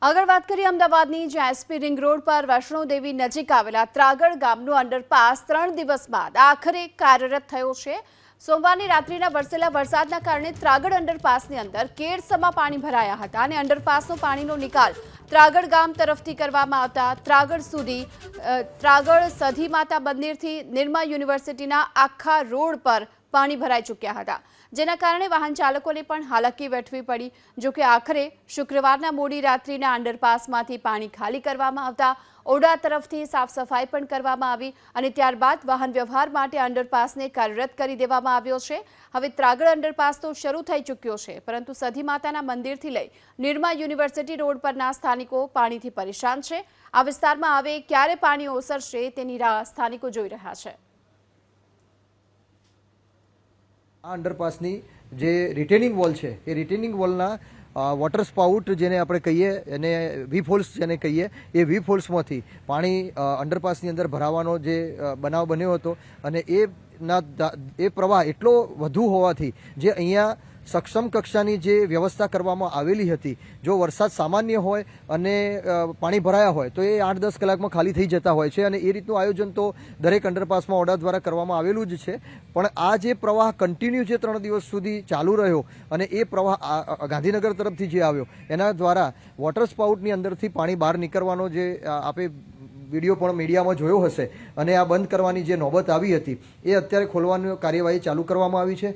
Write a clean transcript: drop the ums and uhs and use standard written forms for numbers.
આગળ વાત કરીએ અમદાવાદની, જ્યાં એસપી રિંગ રોડ પર વૈષ્ણોદેવી નજીક આવેલા ત્રાગડ ગામનો અંડરપાસ 3 દિવસ બાદ આખરે કાર્યરત થયો છે। સોમવારની રાત્રિના વરસેલા વરસાદના કારણે ત્રાગડ અંડરપાસની અંદર કેડસમાં પાણી ભરાયા હતા અને અંડરપાસનો પાણીનો નિકાલ ત્રાગડ ગામ તરફથી કરવામાં આવતા ત્રાગડ સુધી ત્રાગડ સધી માતા મંદિરથી નિરમા યુનિવર્સિટીના આખા રોડ પર પાણી ભરાઈ ચૂક્યા હતા, જેના કારણે વાહન ચાલકોને પણ હાલાકી વેઠવી પડી। જો કે આખરે શુક્રવારના મોડી રાત્રિના અંડરપાસમાંથી પાણી ખાલી કરવામાં આવતા ઓડા તરફથી સાફ સફાઈ પણ કરવામાં આવી અને ત્યારબાદ વાહન વ્યવહાર માટે અંડરપાસને કાર્યરત કરી દેવામાં આવ્યો છે। હવે ત્રાગડ અંડરપાસ તો શરૂ થઈ ચૂક્યો છે, પરંતુ સધી માતાના મંદિરથી લઈ નિરમા યુનિવર્સિટી રોડ પરના સ્થાનિકો પાણીથી પરેશાન છે। આ વિસ્તારમાં હવે ક્યારે પાણી ઓસરશે તેની રાહ સ્થાનિકો જોઈ રહ્યા છે। આ અંડરપાસની જે રિટેનિંગ વોલ છે એ રિટેનિંગ વોલના વોટર સ્પાઉટ જેને આપણે કહીએ અને વી ફોલ્સ જેને કહીએ એ વી ફોલ્સમાંથી પાણી અંડરપાસની અંદર ભરાવાનો જે બનાવ બન્યો હતો અને એ પ્રવાહ એટલો વધુ હોવાથી જે અહીંયા સક્ષમ કક્ષાની જે વ્યવસ્થા કરવામાં આવેલી હતી, જો વરસાદ સામાન્ય હોય અને પાણી ભરાયા હોય તો એ 8-10 કલાકમાં ખાલી થઈ જતા હોય છે અને એ રીતનું આયોજન તો દરેક અંડરપાસમાં ઓડા દ્વારા કરવામાં આવેલું જ છે। પણ આ જે પ્રવાહ કન્ટિન્યુ છે 3 દિવસ સુધી ચાલુ રહ્યો અને એ પ્રવાહ ગાંધીનગર તરફથી જે આવ્યો એના દ્વારા વોટર સ્પાઉટની અંદરથી પાણી બહાર નીકળવાનો જે આપે વિડીયો પણ મીડિયામાં જોયો હશે અને આ બંધ કરવાની જે નોબત આવી હતી એ અત્યારે ખોલવાની કાર્યવાહી ચાલુ કરવામાં આવી છે।